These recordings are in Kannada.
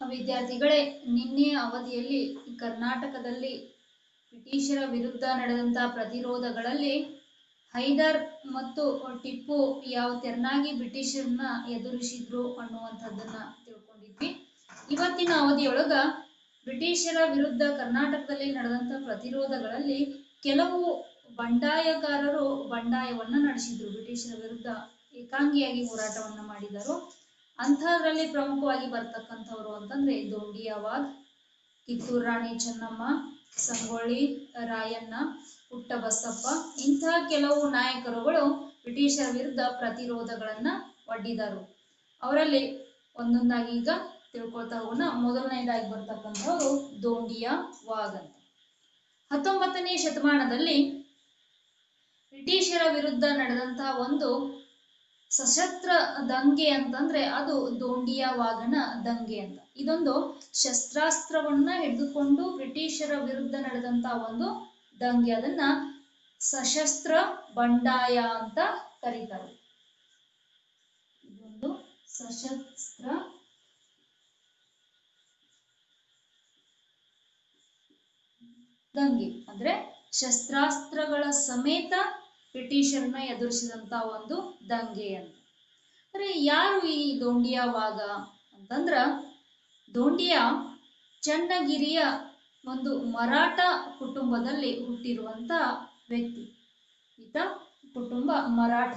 ವಿದ್ಯಾರ್ಥಿಗಳೇ, ನಿನ್ನೆ ಅವಧಿಯಲ್ಲಿ ಕರ್ನಾಟಕದಲ್ಲಿ ಬ್ರಿಟಿಷರ ವಿರುದ್ಧ ನಡೆದಂತಹ ಪ್ರತಿರೋಧಗಳಲ್ಲಿ ಹೈದರ್ ಮತ್ತು ಟಿಪ್ಪು ಯಾವ ತೆರನಾಗಿ ಬ್ರಿಟಿಷರನ್ನ ಎದುರಿಸಿದ್ರು ಅನ್ನುವಂಥದ್ದನ್ನ ತಿಳ್ಕೊಂಡಿದ್ವಿ. ಇವತ್ತಿನ ಅವಧಿಯೊಳಗ ಬ್ರಿಟಿಷರ ವಿರುದ್ಧ ಕರ್ನಾಟಕದಲ್ಲಿ ನಡೆದಂತಹ ಪ್ರತಿರೋಧಗಳಲ್ಲಿ ಕೆಲವು ಬಂಡಾಯಗಾರರು ಬಂಡಾಯವನ್ನ ನಡೆಸಿದ್ರು. ಬ್ರಿಟಿಷರ ವಿರುದ್ಧ ಏಕಾಂಗಿಯಾಗಿ ಹೋರಾಟವನ್ನ ಮಾಡಿದರು. ಅಂಥದ್ರಲ್ಲಿ ಪ್ರಮುಖವಾಗಿ ಬರ್ತಕ್ಕಂಥವ್ರು ಅಂತಂದ್ರೆ ದೋಂಡಿಯಾ ವಾಘ್, ಕಿತ್ತೂರು ರಾಣಿ ಚೆನ್ನಮ್ಮ, ಸಂಗೊಳ್ಳಿ ರಾಯಣ್ಣ, ಪುಟ್ಟಬಸಪ್ಪ ಇಂತಹ ಕೆಲವು ನಾಯಕರುಗಳು ಬ್ರಿಟಿಷರ ವಿರುದ್ಧ ಪ್ರತಿರೋಧಗಳನ್ನ ಒಡ್ಡಿದರು. ಅವರಲ್ಲಿ ಒಂದೊಂದಾಗಿ ಈಗ ತಿಳ್ಕೊಳ್ತಾ ಹೋಗೋಣ. ಮೊದಲನೇದಾಗಿ ಬರ್ತಕ್ಕಂಥವ್ರು ದೋಂಡಿಯಾ ವಾಘ್ ಅಂತ. 19ನೇ ಶತಮಾನದಲ್ಲಿ ಬ್ರಿಟಿಷರ ವಿರುದ್ಧ ನಡೆದಂತಹ ಒಂದು ಸಶಸ್ತ್ರ ದಂಗೆ ಅಂತಂದ್ರೆ ಅದು ದೋಂಡಿಯಾ ವಾಘನ ದಂಗೆ ಅಂತ. ಇದೊಂದು ಶಸ್ತ್ರಾಸ್ತ್ರವನ್ನ ಹಿಡಿದುಕೊಂಡು ಬ್ರಿಟಿಷರ ವಿರುದ್ಧ ನಡೆದಂತಹ ಒಂದು ದಂಗೆ, ಅದನ್ನ ಸಶಸ್ತ್ರ ಬಂಡಾಯ ಅಂತ ಕರೀತಾರೆ. ಇದೊಂದು ಸಶಸ್ತ್ರ ದಂಗೆ ಅಂದ್ರೆ ಶಸ್ತ್ರಾಸ್ತ್ರಗಳ ಸಮೇತ ಬ್ರಿಟಿಷರನ್ನ ಎದುರಿಸಿದಂತ ಒಂದು ದಂಗೆ ಅಂತ. ಅಂದ್ರೆ ಯಾರು ಈ ದೋಂಡಿಯಾ ವಾಘ ಅಂತಂದ್ರ, ದೋಂಡಿಯಾ ಚನ್ನಗಿರಿಯ ಒಂದು ಮರಾಠ ಕುಟುಂಬದಲ್ಲಿ ಹುಟ್ಟಿರುವಂತ ವ್ಯಕ್ತಿ. ಈತ ಕುಟುಂಬ ಮರಾಠ.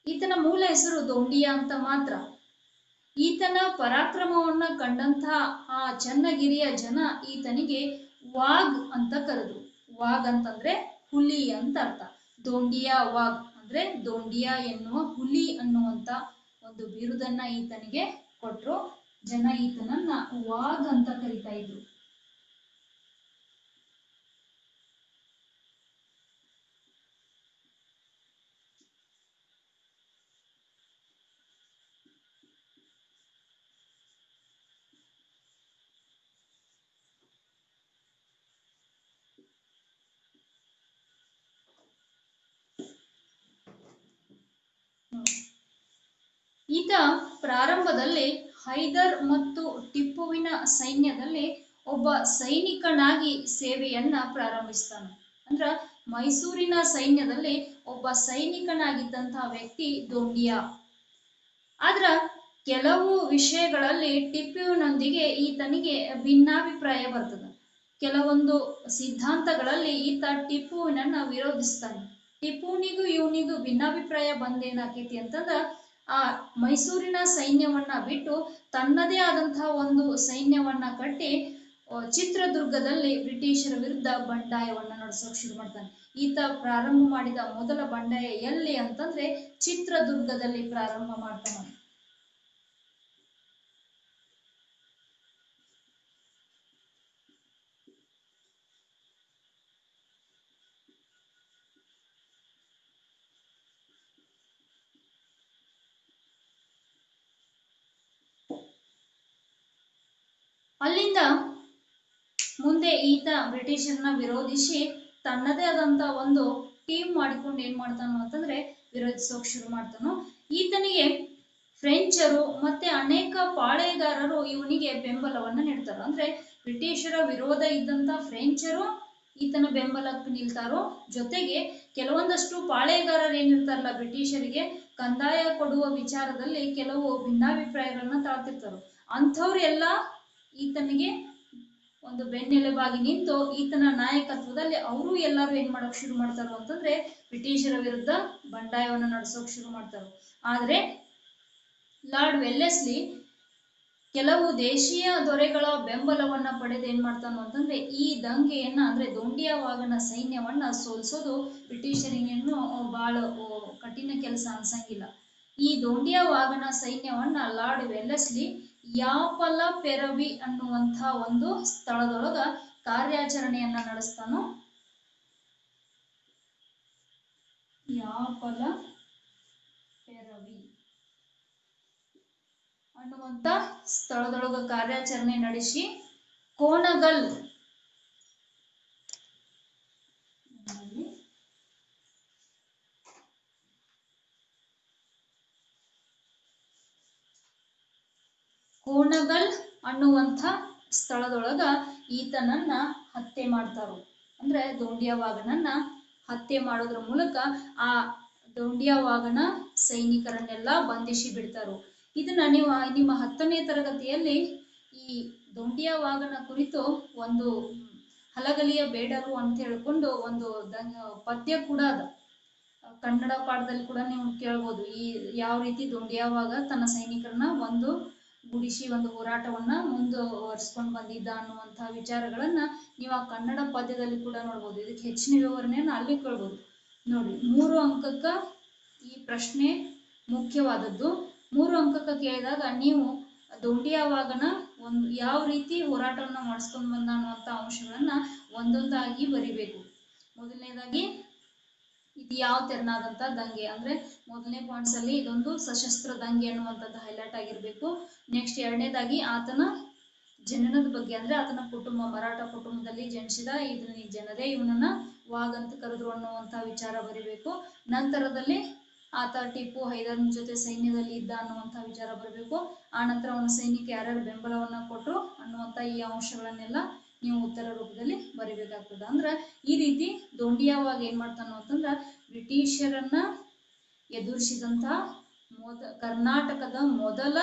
ಈತನ ಮೂಲ ಹೆಸರು ದೋಂಡಿಯಾ ಅಂತ ಮಾತ್ರ. ಈತನ ಪರಾಕ್ರಮವನ್ನ ಕಂಡಂತಹ ಆ ಚನ್ನಗಿರಿಯ ಜನ ಈತನಿಗೆ ವಾಘ್ ಅಂತ ಕರೆದ್ರು. ವಾಘ್ ಅಂತಂದ್ರೆ ಹುಲಿ ಅಂತ ಅರ್ಥ. ದೋಂಡಿಯಾ ವಾಘ್ ಅಂದ್ರೆ ದೋಂಡಿಯಾ ಎನ್ನುವ ಹುಲಿ ಅನ್ನುವಂತ ಒಂದು ಬಿರುದನ್ನ ಈತನಿಗೆ ಕೊಟ್ರು. ಜನ ಈತನನ್ನ ವಾಘ್ ಅಂತ ಕರಿತಾ ಇದ್ರು. ಈತ ಪ್ರಾರಂಭದಲ್ಲಿ ಹೈದರ್ ಮತ್ತು ಟಿಪ್ಪುವಿನ ಸೈನ್ಯದಲ್ಲಿ ಒಬ್ಬ ಸೈನಿಕನಾಗಿ ಸೇವೆಯನ್ನ ಪ್ರಾರಂಭಿಸ್ತಾನೆ. ಅಂದ್ರ ಮೈಸೂರಿನ ಸೈನ್ಯದಲ್ಲಿ ಒಬ್ಬ ಸೈನಿಕನಾಗಿದ್ದಂತಹ ವ್ಯಕ್ತಿ ದೋಂಡಿಯಾ. ಆದ್ರ ಕೆಲವು ವಿಷಯಗಳಲ್ಲಿ ಟಿಪ್ಪುವಿನೊಂದಿಗೆ ಈತನಿಗೆ ಭಿನ್ನಾಭಿಪ್ರಾಯ ಬರ್ತದೆ. ಕೆಲವೊಂದು ಸಿದ್ಧಾಂತಗಳಲ್ಲಿ ಈತ ಟಿಪ್ಪುವಿನನ್ನ ವಿರೋಧಿಸ್ತಾನೆ. ಟಿಪ್ಪುವಿನಿಗೂ ಇವನಿಗೂ ಭಿನ್ನಾಭಿಪ್ರಾಯ ಬಂದೇನಾಕೈತಿ ಅಂತಂದ್ರ, ಆ ಮೈಸೂರಿನ ಸೈನ್ಯವನ್ನ ಬಿಟ್ಟು ತನ್ನದೇ ಆದಂತಹ ಒಂದು ಸೈನ್ಯವನ್ನ ಕಟ್ಟಿ ಚಿತ್ರದುರ್ಗದಲ್ಲಿ ಬ್ರಿಟಿಷರ ವಿರುದ್ಧ ಬಂಡಾಯವನ್ನ ನಡೆಸೋಕೆ ಶುರು ಮಾಡ್ತಾನೆ. ಈತ ಪ್ರಾರಂಭ ಮಾಡಿದ ಮೊದಲ ಬಂಡಾಯ ಎಲ್ಲಿ ಅಂತಂದ್ರೆ ಚಿತ್ರದುರ್ಗದಲ್ಲಿ ಪ್ರಾರಂಭ ಮಾಡ್ತಾನೆ. ಅಲ್ಲಿಂದ ಮುಂದೆ ಈತ ಬ್ರಿಟಿಷರನ್ನ ವಿರೋಧಿಸಿ ತನ್ನದೇ ಆದಂತ ಒಂದು ಟೀಮ್ ಮಾಡಿಕೊಂಡು ಏನ್ ಮಾಡ್ತಾನೋ ಅಂತಂದ್ರೆ ವಿರೋಧಿಸೋಕೆ ಶುರು ಮಾಡ್ತಾನೋ. ಈತನಿಗೆ ಫ್ರೆಂಚರು ಮತ್ತೆ ಅನೇಕ ಪಾಳೆಗಾರರು ಇವನಿಗೆ ಬೆಂಬಲವನ್ನ ನೀಡ್ತಾರೆ. ಅಂದ್ರೆ ಬ್ರಿಟಿಷರ ವಿರೋಧ ಇದ್ದಂತ ಫ್ರೆಂಚರು ಈತನ ಬೆಂಬಲಕ್ಕೆ ನಿಲ್ತಾರೋ, ಜೊತೆಗೆ ಕೆಲವೊಂದಷ್ಟು ಪಾಳೆಗಾರರು ಏನಿರ್ತಾರಲ್ಲ ಬ್ರಿಟಿಷರಿಗೆ ಕಂದಾಯ ಕೊಡುವ ವಿಚಾರದಲ್ಲಿ ಕೆಲವು ಭಿನ್ನಾಭಿಪ್ರಾಯಗಳನ್ನ ತಾಳ್ತಿರ್ತಾರೋ, ಅಂಥವ್ರೆಲ್ಲ ಈತನಿಗೆ ಒಂದು ಬೆನ್ನೆಲುಬಾಗಿ ನಿಂತು ಈತನ ನಾಯಕತ್ವದಲ್ಲಿ ಅವರು ಎಲ್ಲರೂ ಏನ್ ಮಾಡಕ್ ಶುರು ಮಾಡ್ತಾರೋ ಅಂತಂದ್ರೆ ಬ್ರಿಟಿಷರ ವಿರುದ್ಧ ಬಂಡಾಯವನ್ನ ನಡೆಸೋಕೆ ಶುರು ಮಾಡ್ತಾರೆ. ಆದ್ರೆ ಲಾರ್ಡ್ ವೆಲ್ಲೆಸ್ಲಿ ಕೆಲವು ದೇಶೀಯ ದೊರೆಗಳ ಬೆಂಬಲವನ್ನ ಪಡೆದು ಏನ್ ಮಾಡ್ತಾನೋ ಅಂತಂದ್ರೆ ಈ ದಂಗೆಯನ್ನ ಅಂದ್ರೆ ದೋಂಡಿಯಾ ವಾಘನ ಸೈನ್ಯವನ್ನ ಸೋಲಿಸೋದು ಬ್ರಿಟಿಷರಿಗೇನು ಬಹಳ ಕಠಿಣ ಕೆಲಸ ಅನ್ಸಂಗಿಲ್ಲ. ಈ ದೋಂಡಿಯಾ ವಾಘನ ಸೈನ್ಯವನ್ನ ಲಾರ್ಡ್ ವೆಲ್ಲೆಸ್ಲಿ ಯಾಪಲ ಪೆರವಿ ಅನ್ನುವಂಥ ಒಂದು ಸ್ಥಳದೊಳಗ ಕಾರ್ಯಾಚರಣೆಯನ್ನ ನಡೆಸ್ತಾನೋ. ಯಾಪಲ ಪೆರವಿ ಅನ್ನುವಂಥ ಸ್ಥಳದೊಳಗ ಕಾರ್ಯಾಚರಣೆ ನಡೆಸಿ ಕೋಣಗಲ್ ಕೋಣಗಲ್ ಅನ್ನುವಂಥ ಸ್ಥಳದೊಳಗ ಈತನನ್ನ ಹತ್ಯೆ ಮಾಡ್ತಾರೋ. ಅಂದ್ರೆ ದೋಂಡಿಯವಾಗನನ್ನ ಹತ್ಯೆ ಮಾಡೋದ್ರ ಮೂಲಕ ಆ ದೋಂಡಿಯವಾಗನ ಸೈನಿಕರನ್ನೆಲ್ಲ ಬಂಧಿಸಿ ಬಿಡ್ತಾರೋ. ಇದನ್ನ ನೀವು ನಿಮ್ಮ 10ನೇ ತರಗತಿಯಲ್ಲಿ ಈ ದೋಂಡಿಯವಾಗನ ಕುರಿತು ಒಂದು ಹಲಗಲಿಯ ಬೇಡರು ಅಂತ ಹೇಳ್ಕೊಂಡು ಒಂದು ಪದ್ಯ ಕೂಡ ಅದ. ಕನ್ನಡ ಪಾಠದಲ್ಲಿ ಕೂಡ ನೀವು ಕೇಳ್ಬೋದು. ಈ ಯಾವ ರೀತಿ ದೋಂಡಿಯವಾಗ ತನ್ನ ಸೈನಿಕರನ್ನ ಒಂದು ಗುಡಿಸಿ ಒಂದು ಹೋರಾಟವನ್ನ ಮುಂದುವರಿಸ್ಕೊಂಡು ಬಂದಿದ್ದ ಅನ್ನುವಂತಹ ವಿಚಾರಗಳನ್ನ ನೀವು ಆ ಕನ್ನಡ ಪದ್ಯದಲ್ಲಿ ಕೂಡ ನೋಡ್ಬೋದು. ಇದಕ್ಕೆ ಹೆಚ್ಚಿನ ವಿವರಣೆಯನ್ನು ಅಲ್ಲಿ ಕೇಳ್ಬೋದು. ನೋಡಿ, 3 ಅಂಕಕ್ಕ ಈ ಪ್ರಶ್ನೆ ಮುಖ್ಯವಾದದ್ದು. 3 ಅಂಕಕ್ಕ ಕೇಳಿದಾಗ ನೀವು ದೋಂಡಿಯವಾಗನ ಒಂದು ಯಾವ ರೀತಿ ಹೋರಾಟವನ್ನ ಮಾಡಿಸ್ಕೊಂಡು ಬಂದ ಅನ್ನುವಂಥ ಅಂಶಗಳನ್ನ ಒಂದೊಂದಾಗಿ ಬರಿಬೇಕು. ಮೊದಲನೇದಾಗಿ ಇದು ಯಾವ ತೆರನಾದಂತ ದಂಗೆ, ಅಂದ್ರೆ ಮೊದಲನೇ ಪಾಯಿಂಟ್ಸ್ ಅಲ್ಲಿ ಇದೊಂದು ಸಶಸ್ತ್ರ ದಂಗೆ ಅನ್ನುವಂಥದ್ದು ಹೈಲೈಟ್ ಆಗಿರ್ಬೇಕು. ನೆಕ್ಸ್ಟ್ 2ನೇದಾಗಿ ಆತನ ಜನನದ ಬಗ್ಗೆ, ಅಂದ್ರೆ ಆತನ ಕುಟುಂಬ ಮರಾಠ ಕುಟುಂಬದಲ್ಲಿ ಜನಿಸಿದ, ಇದನ್ನ ಜನರೇ ಇವನನ್ನ ವಾಗ್ ಅಂತ ಕರೆದ್ರು ಅನ್ನುವಂಥ ವಿಚಾರ ಬರಿಬೇಕು. ನಂತರದಲ್ಲಿ ಆತ ಟಿಪ್ಪು ಹೈದರ್ನ ಜೊತೆ ಸೈನ್ಯದಲ್ಲಿ ಇದ್ದ ಅನ್ನುವಂಥ ವಿಚಾರ ಬರಬೇಕು. ಆ ನಂತರ ಅವನ ಸೈನ್ಯಕ್ಕೆ ಯಾರ್ಯಾರು ಬೆಂಬಲವನ್ನ ಕೊಟ್ಟರು ಅನ್ನುವಂಥ ಈ ಅಂಶಗಳನ್ನೆಲ್ಲ ನೀವು ಉತ್ತರ ರೂಪದಲ್ಲಿ ಬರಿಬೇಕಾಗ್ತದೆ. ಅಂದ್ರೆ ಈ ರೀತಿ ದೋಂಡಿಯವಾಗ ಏನ್ ಮಾಡ್ತಾನೋ ಅಂತಂದ್ರ ಬ್ರಿಟಿಷರನ್ನ ಎದುರಿಸಿದಂತ ಕರ್ನಾಟಕದ ಮೊದಲ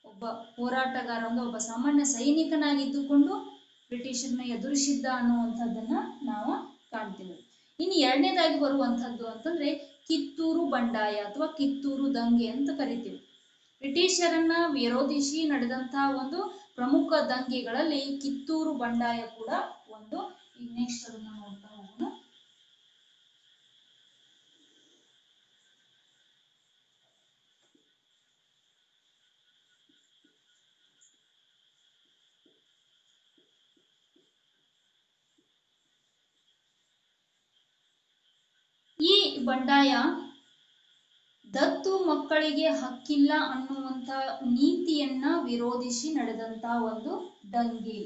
ಒಬ್ಬ ಹೋರಾಟಗಾರ, ಒಬ್ಬ ಸಾಮಾನ್ಯ ಸೈನಿಕನಾಗಿದ್ದುಕೊಂಡು ಬ್ರಿಟಿಷರನ್ನ ಎದುರಿಸಿದ್ದ ಅನ್ನುವಂಥದ್ದನ್ನ ನಾವು ಕಾಣ್ತೀವಿ. ಇನ್ನು 2ನೇದಾಗಿ ಬರುವಂಥದ್ದು ಅಂತಂದ್ರೆ ಕಿತ್ತೂರು ಬಂಡಾಯ ಅಥವಾ ಕಿತ್ತೂರು ದಂಗೆ ಅಂತ ಕರಿತೀವಿ. ಬ್ರಿಟಿಷರನ್ನ ವಿರೋಧಿಸಿ ನಡೆದಂತಹ ಒಂದು ಪ್ರಮುಖ ದಂಗೆಗಳಲ್ಲಿ ಕಿತ್ತೂರು ಬಂಡಾಯ ಕೂಡ ಒಂದು. ಈಗ ನೆಕ್ಸ್ಟ್ ಅದನ್ನ ನೋಡ್ತಾ ಹೋಗೋಣ. ಈ ಬಂಡಾಯ ದತ್ತು ಮಕ್ಕಳಿಗೆ ಹಕ್ಕಿಲ್ಲ ಅನ್ನುವಂಥ ನೀತಿಯನ್ನ ವಿರೋಧಿಸಿ ನಡೆದಂತ ಒಂದು ದಂಗೆ.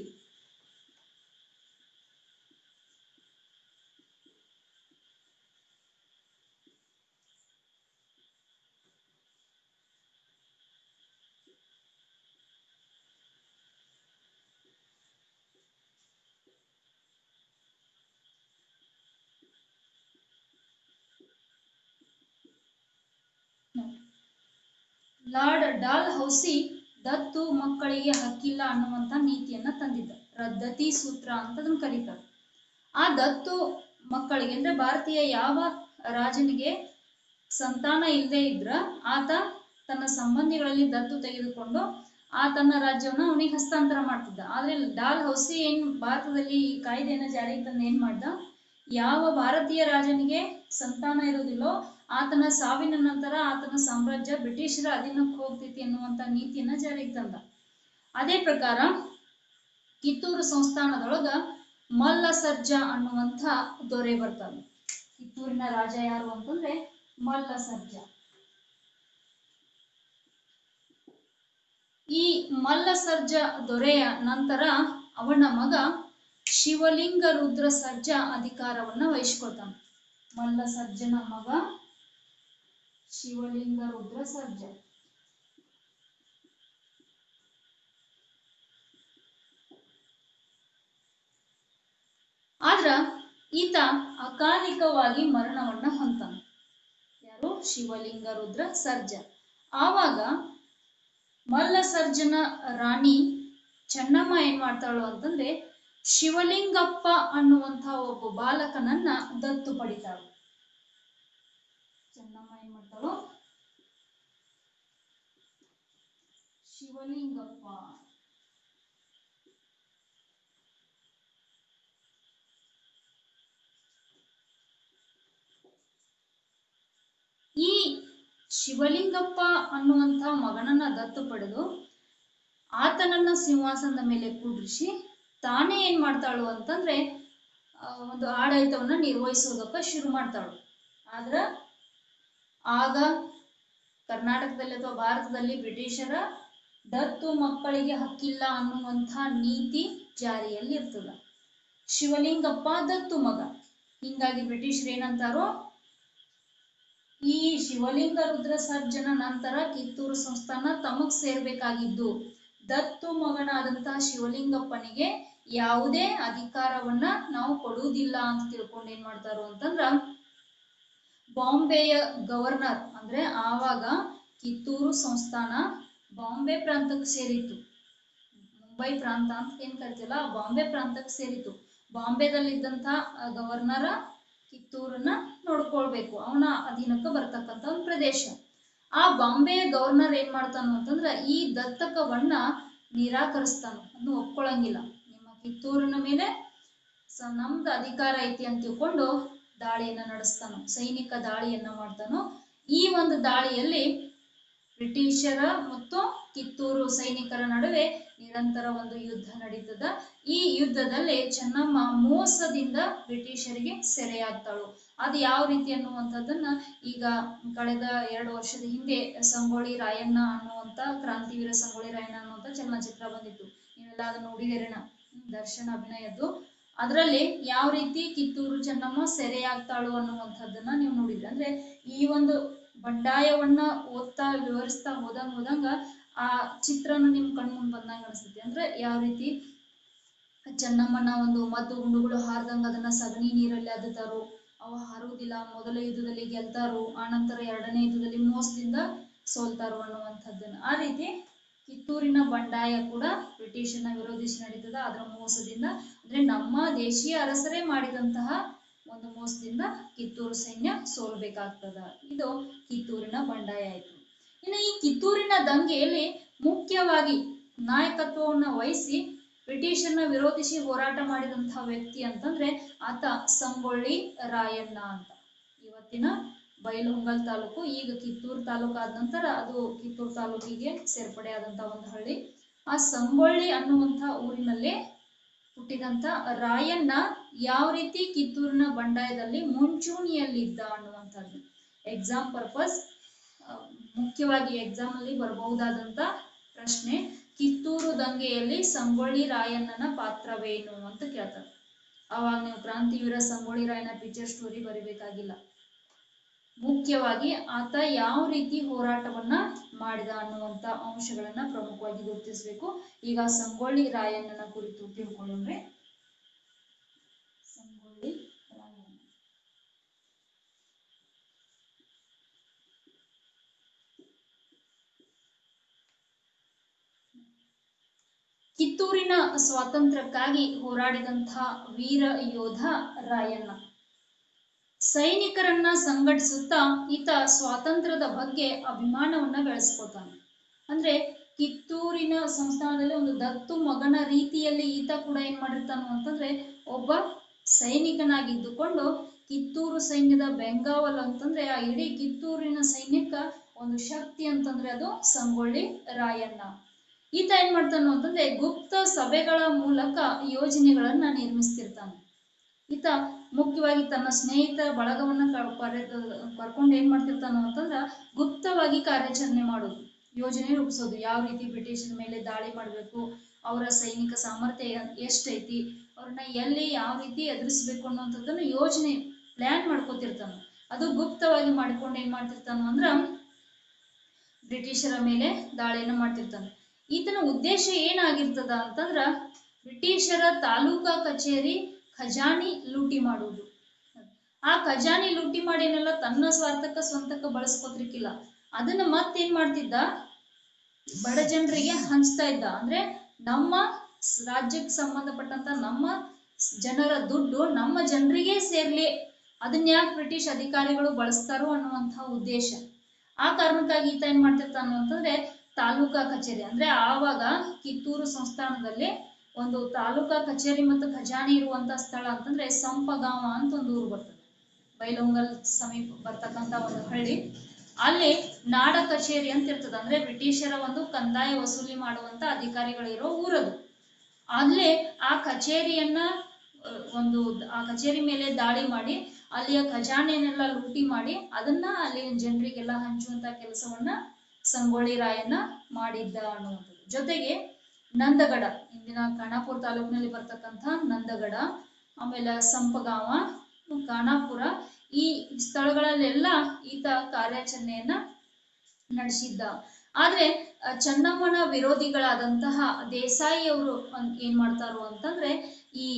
ಲಾರ್ಡ್ ಡಾಲ್ ಹೌಸಿ ದತ್ತು ಮಕ್ಕಳಿಗೆ ಹಕ್ಕಿಲ್ಲ ಅನ್ನುವಂಥ ನೀತಿಯನ್ನ ತಂದಿದ್ದ. ರದ್ದತಿ ಸೂತ್ರ ಅಂತ ಅದನ್ನ ಕರೀತಾರೆ. ಆ ದತ್ತು ಮಕ್ಕಳಿಗೆ ಅಂದ್ರೆ ಭಾರತೀಯ ಯಾವ ರಾಜನಿಗೆ ಸಂತಾನ ಇಲ್ಲದೆ ಇದ್ರ ಆತ ತನ್ನ ಸಂಬಂಧಿಗಳಲ್ಲಿ ದತ್ತು ತೆಗೆದುಕೊಂಡು ತನ್ನ ರಾಜ್ಯವನ್ನ ಅವನಿಗೆ ಹಸ್ತಾಂತರ ಮಾಡ್ತಿದ್ದ. ಆದ್ರೆ ಡಾಲ್ ಹೌಸಿ ಏನ್ ಭಾರತದಲ್ಲಿ ಈ ಕಾಯ್ದೆಯನ್ನ ಜಾರಿಗೆ ತಂದು ಏನ್ ಮಾಡ್ದ, ಯಾವ ಭಾರತೀಯ ರಾಜನಿಗೆ ಸಂತಾನ ಇರುವುದಿಲ್ಲೋ ಆತನ ಸಾವಿನ ನಂತರ ಆತನ ಸಾಮ್ರಾಜ್ಯ ಬ್ರಿಟಿಷರ ಅಧೀನಕ್ಕೆ ಹೋಗ್ತೈತಿ ಅನ್ನುವಂಥ ನೀತಿಯನ್ನ ಜಾರಿಗೆ ತಂದ. ಅದೇ ಪ್ರಕಾರ ಕಿತ್ತೂರು ಸಂಸ್ಥಾನದೊಳಗ ಮಲ್ಲ ಸರ್ಜಾ ಅನ್ನುವಂಥ ದೊರೆ ಬರ್ತಾನೆ. ಕಿತ್ತೂರಿನ ರಾಜ ಯಾರು ಅಂತಂದ್ರೆ ಮಲ್ಲ ಸರ್ಜಾ. ಈ ಮಲ್ಲ ಸರ್ಜಾ ದೊರೆಯ ನಂತರ ಅವನ ಮಗ ಶಿವಲಿಂಗ ರುದ್ರ ಸರ್ಜಾ ಅಧಿಕಾರವನ್ನ ವಹಿಸ್ಕೊಳ್ತಾನೆ. ಮಲ್ಲ ಸರ್ಜನ ಮಗ ಶಿವಲಿಂಗ ರುದ್ರ ಸರ್ಜಾ. ಆದ್ರ ಈತ ಅಕಾಲಿಕವಾಗಿ ಮರಣವನ್ನ ಹೊಂತಾನೆ. ಯಾರು? ಶಿವಲಿಂಗ ರುದ್ರ ಸರ್ಜಾ. ಆವಾಗ ಮಲ್ಲ ಸರ್ಜನ ರಾಣಿ ಚೆನ್ನಮ್ಮ ಏನ್ ಮಾಡ್ತಾಳು ಅಂತಂದ್ರೆ ಶಿವಲಿಂಗಪ್ಪ ಅನ್ನುವಂಥ ಒಬ್ಬ ಬಾಲಕನನ್ನ ದತ್ತು ಪಡಿತಾಳು. ಚೆನ್ನಮ್ಮ ಏನ್ ಮಾಡ್ತಾಳು, ಶಿವಲಿಂಗಪ್ಪ ಈ ಶಿವಲಿಂಗಪ್ಪ ಅನ್ನುವಂಥ ಮಗನನ್ನ ದತ್ತು ಪಡೆದು ಆತನನ್ನ ಸಿಂಹಾಸನದ ಮೇಲೆ ಕೂಡಿಸಿ ತಾನೇ ಏನ್ ಮಾಡ್ತಾಳು ಅಂತಂದ್ರೆ ಒಂದು ಆಡಳಿತವನ್ನ ನಿರ್ವಹಿಸೋದಕ್ಕ ಶುರು ಮಾಡ್ತಾಳು. ಆದ್ರ ಆಗ ಕರ್ನಾಟಕದಲ್ಲಿ ಅಥವಾ ಭಾರತದಲ್ಲಿ ಬ್ರಿಟಿಷರ ದತ್ತು ಮಕ್ಕಳಿಗೆ ಹಕ್ಕಿಲ್ಲ ಅನ್ನುವಂಥ ನೀತಿ ಜಾರಿಯಲ್ಲಿ ಇರ್ತದ. ಶಿವಲಿಂಗಪ್ಪ ದತ್ತು ಮಗ. ಹಿಂಗಾಗಿ ಬ್ರಿಟಿಷರು ಏನಂತಾರೋ, ಈ ಶಿವಲಿಂಗ ರುದ್ರ ಸರ್ಜನ ನಂತರ ಕಿತ್ತೂರು ಸಂಸ್ಥಾನ ತಮಗ್ ಸೇರ್ಬೇಕಾಗಿದ್ದು, ದತ್ತು ಮಗನಾದಂತಹ ಶಿವಲಿಂಗಪ್ಪನಿಗೆ ಯಾವುದೇ ಅಧಿಕಾರವನ್ನ ನಾವು ಕೊಡುವುದಿಲ್ಲ ಅಂತ ತಿಳ್ಕೊಂಡು ಏನ್ ಮಾಡ್ತಾರೋ ಅಂತಂದ್ರ, ಬಾಂಬೆಯ ಗವರ್ನರ್ ಅಂದ್ರೆ ಆವಾಗ ಕಿತ್ತೂರು ಸಂಸ್ಥಾನ ಬಾಂಬೆ ಪ್ರಾಂತಕ್ಕೆ ಸೇರಿತ್ತು. ಮುಂಬೈ ಪ್ರಾಂತ ಅಂತ ಏನ್ ಕರಿತೀವಲ್ಲ, ಬಾಂಬೆ ಪ್ರಾಂತಕ್ಕೆ ಸೇರಿತ್ತು. ಬಾಂಬೆದಲ್ಲಿದ್ದಂತ ಗವರ್ನರ್ ಕಿತ್ತೂರನ್ನ ನೋಡ್ಕೊಳ್ಬೇಕು, ಅವನ ಅಧೀನಕ್ಕೆ ಬರ್ತಕ್ಕಂಥ ಒಂದು ಪ್ರದೇಶ. ಆ ಬಾಂಬೆಯ ಗವರ್ನರ್ ಏನ್ ಮಾಡ್ತಾನು ಅಂತಂದ್ರ, ಈ ದತ್ತಕವನ್ನ ನಿರಾಕರಿಸ್ತಾನು, ಅದನ್ನು ಒಪ್ಕೊಳ್ಳಂಗಿಲ್ಲ. ನಿಮ್ಮ ಕಿತ್ತೂರಿನ ಮೇಲೆ ನಮ್ದು ಅಧಿಕಾರ ಐತಿ ಅಂತ ತಿಳ್ಕೊಂಡು ದಾಳಿಯನ್ನ ನಡೆಸ್ತಾನು, ಸೈನಿಕ ದಾಳಿಯನ್ನ ಮಾಡ್ತಾನು. ಈ ಒಂದು ದಾಳಿಯಲ್ಲಿ ಬ್ರಿಟಿಷರ ಮತ್ತು ಕಿತ್ತೂರು ಸೈನಿಕರ ನಡುವೆ ನಿರಂತರ ಒಂದು ಯುದ್ಧ ನಡೀತದ. ಈ ಯುದ್ಧದಲ್ಲಿ ಚೆನ್ನಮ್ಮ ಮೋಸದಿಂದ ಬ್ರಿಟಿಷರಿಗೆ ಸೆರೆಯಾಗ್ತಾಳು. ಅದು ಯಾವ ರೀತಿ ಅನ್ನುವಂಥದ್ದನ್ನ ಈಗ ಕಳೆದ 2 ವರ್ಷದ ಹಿಂದೆ ಸಂಗೊಳ್ಳಿ ರಾಯಣ್ಣ ಅನ್ನುವಂತ ಕ್ರಾಂತಿವೀರ ಸಂಗೊಳ್ಳಿ ರಾಯಣ್ಣ ಅನ್ನುವಂತ ಚಲನಚಿತ್ರ ಬಂದಿತ್ತು. ನೀವೆಲ್ಲ ಅದನ್ನ ನೋಡಿದಿರೇನ, ದರ್ಶನ್ ಅಭಿನಯದ್ದು. ಅದರಲ್ಲಿ ಯಾವ ರೀತಿ ಕಿತ್ತೂರು ಚೆನ್ನಮ್ಮ ಸೆರೆಯಾಗ್ತಾಳು ಅನ್ನುವಂಥದ್ದನ್ನ ನೀವು ನೋಡಿದ್ರಿ. ಅಂದ್ರೆ ಈ ಒಂದು ಬಂಡಾಯವನ್ನ ಓದ್ತಾ ವಿವರಿಸ್ತಾ ಹೋದಂಗ ಆ ಚಿತ್ರನ ನಿಮ್ ಕಣ್ಮುಂದ್ ಬಂದಂಗ ಅನಿಸ್ತೈತಿ. ಅಂದ್ರೆ ಯಾವ ರೀತಿ ಚೆನ್ನಮ್ಮನ ಒಂದು ಮದ್ದು ಗುಂಡುಗಳು ಹಾರ್ದಂಗ ಅದನ್ನ ಸಗಣಿ ನೀರಲ್ಲಿ ಅದ್ದುತ್ತಾರೋ, ಅವ ಹಾರುವುದಿಲ್ಲ, ಮೊದಲ ಯುದ್ಧದಲ್ಲಿ ಗೆಲ್ತಾರೋ, ಆನಂತರ 2ನೇ ಯುದ್ಧದಲ್ಲಿ ಮೋಸದಿಂದ ಸೋಲ್ತಾರೋ ಅನ್ನುವಂಥದ್ದನ್ನ. ಆ ರೀತಿ ಕಿತ್ತೂರಿನ ಬಂಡಾಯ ಕೂಡ ಬ್ರಿಟಿಷನ ವಿರೋಧಿಸಿ ನಡೀತದ. ಅದರ ಮೋಸದಿಂದ, ಅಂದ್ರೆ ನಮ್ಮ ದೇಶೀಯ ಅರಸರೇ ಮಾಡಿದಂತಹ ಒಂದು ಮೋಸದಿಂದ ಕಿತ್ತೂರು ಸೈನ್ಯ ಸೋಲ್ಬೇಕಾಗ್ತದ. ಇದು ಕಿತ್ತೂರಿನ ಬಂಡಾಯ ಆಯ್ತು. ಇನ್ನು ಈ ಕಿತ್ತೂರಿನ ದಂಗೆಯಲ್ಲಿ ಮುಖ್ಯವಾಗಿ ನಾಯಕತ್ವವನ್ನು ವಹಿಸಿ ಬ್ರಿಟಿಷರನ್ನ ವಿರೋಧಿಸಿ ಹೋರಾಟ ಮಾಡಿದಂತಹ ವ್ಯಕ್ತಿ ಅಂತಂದ್ರೆ ಆತ ಸಂಗೊಳ್ಳಿ ರಾಯಣ್ಣ ಅಂತ. ಇವತ್ತಿನ ಬೈಲಹೊಂಗಲ ತಾಲೂಕು, ಈಗ ಕಿತ್ತೂರು ತಾಲೂಕು ಆದ ನಂತರ ಅದು ಕಿತ್ತೂರು ತಾಲೂಕಿಗೆ ಸೇರ್ಪಡೆ ಆದಂತಹ ಒಂದು ಹಳ್ಳಿ. ಆ ಸಂಗೊಳ್ಳಿ ಅನ್ನುವಂಥ ಊರಿನಲ್ಲಿ ಹುಟ್ಟಿದಂತ ರಾಯಣ್ಣ ಯಾವ ರೀತಿ ಕಿತ್ತೂರಿನ ಬಂಡಾಯದಲ್ಲಿ ಮುಂಚೂಣಿಯಲ್ಲಿದ್ದ ಅನ್ನುವಂಥದ್ದು ಎಕ್ಸಾಮ್ ಪರ್ಪಸ್, ಮುಖ್ಯವಾಗಿ ಎಕ್ಸಾಮ್ ಅಲ್ಲಿ ಬರಬಹುದಾದಂತ ಪ್ರಶ್ನೆ. ಕಿತ್ತೂರು ದಂಗೆಯಲ್ಲಿ ಸಂಗೊಳ್ಳಿ ರಾಯಣ್ಣನ ಪಾತ್ರವೇನು ಅಂತ ಕೇಳ್ತಾರೆ. ಅವಾಗ ನೀವು ಕ್ರಾಂತಿವೀರ ಸಂಗೊಳ್ಳಿ ರಾಯಣ್ಣ ಪಿಕ್ಚರ್ ಸ್ಟೋರಿ ಬರಿಬೇಕಾಗಿಲ್ಲ. ಮುಖ್ಯವಾಗಿ ಆತ ಯಾವ ರೀತಿ ಹೋರಾಟವನ್ನ ಮಾಡಿದ ಅನ್ನುವಂತ ಅಂಶಗಳನ್ನ ಪ್ರಮುಖವಾಗಿ ಗುರುತಿಸಬೇಕು. ಈಗ ಸಂಗೊಳ್ಳಿ ರಾಯಣ್ಣನ ಕುರಿತು ತಿಳ್ಕೊಳ್ಳೋಣ್ರಿ. ಸಂಗೊಳ್ಳಿ ರಾಯಣ್ಣ ಕಿತ್ತೂರಿನ ಸ್ವಾತಂತ್ರ್ಯಕ್ಕಾಗಿ ಹೋರಾಡಿದಂತಹ ವೀರ ಯೋಧ ರಾಯಣ್ಣ. ಸೈನಿಕರನ್ನ ಸಂಘಟಿಸುತ್ತಾ ಈತ ಸ್ವಾತಂತ್ರ್ಯದ ಬಗ್ಗೆ ಅಭಿಮಾನವನ್ನ ಬೆಳೆಸ್ಕೊತಾನೆ. ಅಂದ್ರೆ ಕಿತ್ತೂರಿನ ಸಂಸ್ಥಾನದಲ್ಲಿ ಒಂದು ದತ್ತು ಮಗನ ರೀತಿಯಲ್ಲಿ ಈತ ಕೂಡ ಏನ್ ಮಾಡಿರ್ತಾನು ಅಂತಂದ್ರೆ ಒಬ್ಬ ಸೈನಿಕನಾಗಿದ್ದುಕೊಂಡು ಕಿತ್ತೂರು ಸೈನ್ಯದ ಬೆಂಗಾವಲು ಅಂತಂದ್ರೆ ಆ ಇಡೀ ಕಿತ್ತೂರಿನ ಸೈನ್ಯಕ್ಕ ಒಂದು ಶಕ್ತಿ ಅಂತಂದ್ರೆ ಅದು ಸಂಗೊಳ್ಳಿ ರಾಯಣ್ಣ. ಈತ ಏನ್ ಮಾಡ್ತಾನು ಅಂತಂದ್ರೆ ಗುಪ್ತ ಸಭೆಗಳ ಮೂಲಕ ಯೋಜನೆಗಳನ್ನ ನಿರ್ಮಿಸ್ತಿರ್ತಾನೆ. ಈತ ಮುಖ್ಯವಾಗಿ ತನ್ನ ಸ್ನೇಹಿತರ ಬಳಗವನ್ನ ಕರ್ಕೊಂಡು ಏನ್ ಮಾಡ್ತಿರ್ತಾನು ಅಂತಂದ್ರ ಗುಪ್ತವಾಗಿ ಕಾರ್ಯಾಚರಣೆ ಮಾಡೋದು, ಯೋಜನೆ ರೂಪಿಸೋದು. ಯಾವ ರೀತಿ ಬ್ರಿಟಿಷರ ಮೇಲೆ ದಾಳಿ ಮಾಡಬೇಕು, ಅವರ ಸೈನಿಕ ಸಾಮರ್ಥ್ಯ ಎಷ್ಟೈತಿ, ಅವ್ರನ್ನ ಎಲ್ಲಿ ಯಾವ ರೀತಿ ಎದುರಿಸ್ಬೇಕು ಅನ್ನುವಂಥದ್ದನ್ನು ಯೋಜನೆ ಪ್ಲಾನ್ ಮಾಡ್ಕೋತಿರ್ತಾನೆ. ಅದು ಗುಪ್ತವಾಗಿ ಮಾಡ್ಕೊಂಡು ಏನ್ ಮಾಡ್ತಿರ್ತಾನು ಅಂದ್ರ ಬ್ರಿಟಿಷರ ಮೇಲೆ ದಾಳಿಯನ್ನು ಮಾಡ್ತಿರ್ತಾನೆ. ಈತನ ಉದ್ದೇಶ ಏನಾಗಿರ್ತದ ಅಂತಂದ್ರ ಬ್ರಿಟಿಷರ ತಾಲೂಕಾ ಕಚೇರಿ ಖಜಾನಿ ಲೂಟಿ ಮಾಡುವುದು. ಆ ಖಜಾನಿ ಲೂಟಿ ಮಾಡಿನೆಲ್ಲ ತನ್ನ ಸ್ವಂತಕ್ಕೆ ಬಳಸ್ಕೋತಿರ್ಕಿಲ್ಲ, ಅದನ್ನ ಮತ್ತೇನ್ ಮಾಡ್ತಿದ್ದ, ಬಡ ಜನರಿಗೆ ಹಂಚ್ತಾ ಇದ್ದ. ಅಂದ್ರೆ ನಮ್ಮ ರಾಜ್ಯಕ್ಕೆ ಸಂಬಂಧಪಟ್ಟಂತ ನಮ್ಮ ಜನರ ದುಡ್ಡು ನಮ್ಮ ಜನರಿಗೆ ಸೇರ್ಲಿ, ಅದನ್ನ ಯಾಕೆ ಬ್ರಿಟಿಷ್ ಅಧಿಕಾರಿಗಳು ಬಳಸ್ತಾರೋ ಅನ್ನುವಂತಹ ಉದ್ದೇಶ. ಆ ಕಾರಣಕ್ಕಾಗಿ ಈತ ಏನ್ ಮಾಡ್ತಿರ್ತಾನು ಅಂತಂದ್ರೆ ತಾಲೂಕಾ ಕಚೇರಿ, ಅಂದ್ರೆ ಆವಾಗ ಕಿತ್ತೂರು ಸಂಸ್ಥಾನದಲ್ಲಿ ಒಂದು ತಾಲೂಕಾ ಕಚೇರಿ ಮತ್ತು ಖಜಾನೆ ಇರುವಂತ ಸ್ಥಳ ಅಂತಂದ್ರೆ ಸಂಪಗಾಂವ ಅಂತ ಒಂದು ಊರು ಬರ್ತದೆ, ಬೈಲಹೊಂಗಲ ಸಮೀಪ ಬರ್ತಕ್ಕಂತ ಒಂದು ಹಳ್ಳಿ. ಅಲ್ಲಿ ನಾಡ ಕಚೇರಿ ಅಂತ ಇರ್ತದೆ, ಅಂದ್ರೆ ಬ್ರಿಟಿಷರ ಒಂದು ಕಂದಾಯ ವಸೂಲಿ ಮಾಡುವಂತ ಅಧಿಕಾರಿಗಳಿರೋ ಊರದು. ಅಲ್ಲೇ ಆ ಕಚೇರಿಯನ್ನ ಆ ಕಚೇರಿ ಮೇಲೆ ದಾಳಿ ಮಾಡಿ ಅಲ್ಲಿಯ ಖಜಾನೆಯನ್ನೆಲ್ಲ ಲೂಟಿ ಮಾಡಿ ಅದನ್ನ ಅಲ್ಲಿ ಜನರಿಗೆಲ್ಲ ಹಂಚುವಂತ ಕೆಲಸವನ್ನ ಸಂಗೊಳ್ಳಿ ರಾಯಣ್ಣ ಮಾಡಿದ್ದ ಅನ್ನುವಂಥದ್ದು. ಜೊತೆಗೆ ನಂದಗಡ, ಇಂದಿನ ಖಾನಾಪುರ ತಾಲೂಕಿನಲ್ಲಿ ಬರ್ತಕ್ಕಂಥ ನಂದಗಡ, ಆಮೇಲೆ ಸಂಪಗಾಂವ, ಖಾನಾಪುರ, ಈ ಸ್ಥಳಗಳಲ್ಲೆಲ್ಲ ಈತ ಕಾರ್ಯಾಚರಣೆಯನ್ನ ನಡೆಸಿದ್ದ. ಆದ್ರೆ ಚೆನ್ನಮ್ಮನ ವಿರೋಧಿಗಳಾದಂತಹ ದೇಸಾಯಿ ಅವರು ಏನ್ ಮಾಡ್ತಾರು ಅಂತಂದ್ರೆ ಈ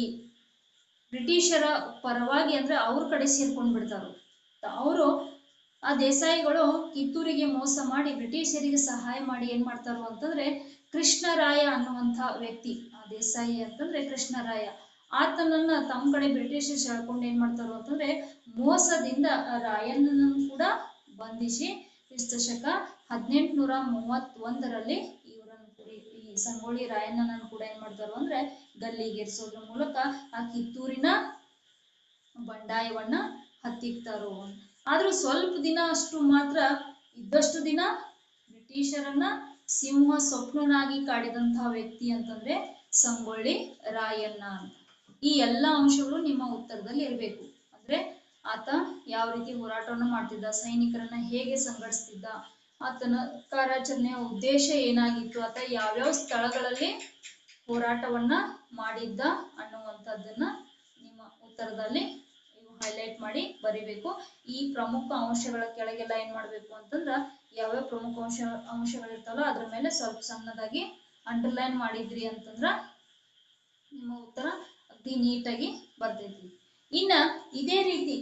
ಬ್ರಿಟಿಷರ ಪರವಾಗಿ ಅಂದ್ರೆ ಅವ್ರ ಕಡೆ ಸೇರ್ಕೊಂಡ್ ಬಿಡ್ತಾರು. ಅವರು ಆ ದೇಸಾಯಿಗಳು ಕಿತ್ತೂರಿಗೆ ಮೋಸ ಮಾಡಿ ಬ್ರಿಟಿಷರಿಗೆ ಸಹಾಯ ಮಾಡಿ ಏನ್ ಮಾಡ್ತಾರು ಅಂತಂದ್ರೆ ಕೃಷ್ಣರಾಯ ಅನ್ನುವಂಥ ವ್ಯಕ್ತಿ, ಆ ದೇಸಾಯಿ ಅಂತಂದ್ರೆ ಕೃಷ್ಣರಾಯ, ಆತನನ್ನ ತಮ್ಮ ಕಡೆ ಬ್ರಿಟಿಷರು ಸೆಳ್ಕೊಂಡು ಏನ್ ಮಾಡ್ತಾರು ಅಂತಂದ್ರೆ ಮೋಸದಿಂದ ರಾಯಣ್ಣನನ್ನು ಕೂಡ ಬಂಧಿಸಿ ಕ್ರಿಸ್ತಶಕ 1831ರಲ್ಲಿ ಈ ಸಂಗೊಳ್ಳಿ ರಾಯಣ್ಣನನ್ನು ಕೂಡ ಏನ್ ಮಾಡ್ತಾರು ಅಂದ್ರೆ ಗಲ್ಲಿಗೇರಿಸೋದ್ರ ಮೂಲಕ ಆ ಕಿತ್ತೂರಿನ ಬಂಡಾಯವನ್ನ ಹತ್ತಿಕ್ತಾರು. ಆದ್ರೂ ಸ್ವಲ್ಪ ದಿನ ಅಷ್ಟು ಮಾತ್ರ ಇದ್ದಷ್ಟು ದಿನ ಬ್ರಿಟಿಷರನ್ನ ಸಿಂಹ ಸ್ವಪ್ನನಾಗಿ ಕಾಡಿದಂತಹ ವ್ಯಕ್ತಿ ಅಂತಂದ್ರೆ ಸಂಗೊಳ್ಳಿ ರಾಯಣ್ಣ ಅಂತ. ಈ ಎಲ್ಲಾ ಅಂಶಗಳು ನಿಮ್ಮ ಉತ್ತರದಲ್ಲಿ ಇರಬೇಕು. ಅಂದ್ರೆ ಆತ ಯಾವ ರೀತಿ ಹೋರಾಟವನ್ನು ಮಾಡ್ತಿದ್ದ, ಸೈನಿಕರನ್ನ ಹೇಗೆ ಸಂಘಟಿಸ್ತಿದ್ದ, ಆತನ ಕಾರ್ಯಾಚರಣೆಯ ಉದ್ದೇಶ ಏನಾಗಿತ್ತು, ಆತ ಯಾವ್ಯಾವ ಸ್ಥಳಗಳಲ್ಲಿ ಹೋರಾಟವನ್ನ ಮಾಡಿದ್ದ ಅನ್ನುವಂಥದ್ದನ್ನ ನಿಮ್ಮ ಉತ್ತರದಲ್ಲಿ ಹೈಲೈಟ್ ಮಾಡಿ ಬರಿಬೇಕು. ಈ ಪ್ರಮುಖ ಅಂಶಗಳ ಕೆಳಗೆಲ್ಲ ಏನ್ ಮಾಡ್ಬೇಕು ಅಂತಂದ್ರ ಯಾವ್ಯಾವ ಪ್ರಮುಖ ಅಂಶಗಳಿರ್ತಾವಲ್ಲ ಅದ್ರ ಮೇಲೆ ಸ್ವಲ್ಪ ಸಣ್ಣದಾಗಿ ಅಂಡರ್ಲೈನ್ ಮಾಡಿದ್ರಿ ಅಂತಂದ್ರ ನಿಮ್ಮ ಉತ್ತರ ಅತಿ ನೀಟಾಗಿ ಬರ್ತೈತಿ. ಇನ್ನ ಇದೇ ರೀತಿ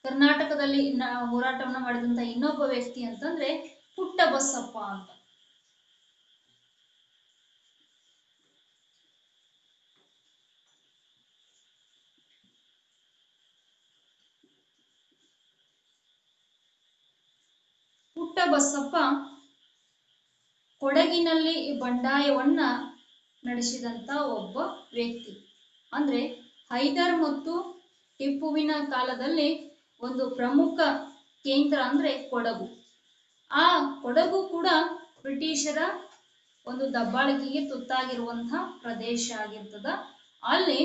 ಕರ್ನಾಟಕದಲ್ಲಿ ಹೋರಾಟವನ್ನ ಮಾಡಿದಂತ ಇನ್ನೊಬ್ಬ ವ್ಯಕ್ತಿ ಅಂತಂದ್ರೆ ಪುಟ್ಟ ಬಸಪ್ಪ ಅಂತ. ಪುಟ್ಟ ಬಸಪ್ಪ ಕೊಡಗಿನಲ್ಲಿ ಬಂಡಾಯವನ್ನ ನಡೆಸಿದಂತ ಒಬ್ಬ ವ್ಯಕ್ತಿ. ಅಂದ್ರೆ ಹೈದರ್ ಮತ್ತು ಟಿಪ್ಪುವಿನ ಕಾಲದಲ್ಲಿ ಒಂದು ಪ್ರಮುಖ ಕೇಂದ್ರ ಅಂದ್ರೆ ಕೊಡಗು. ಆ ಕೊಡಗು ಕೂಡ ಬ್ರಿಟಿಷರ ಒಂದು ದಬ್ಬಾಳಿಕೆಗೆ ತುತ್ತಾಗಿರುವಂತಹ ಪ್ರದೇಶ ಆಗಿರ್ತದ. ಅಲ್ಲಿ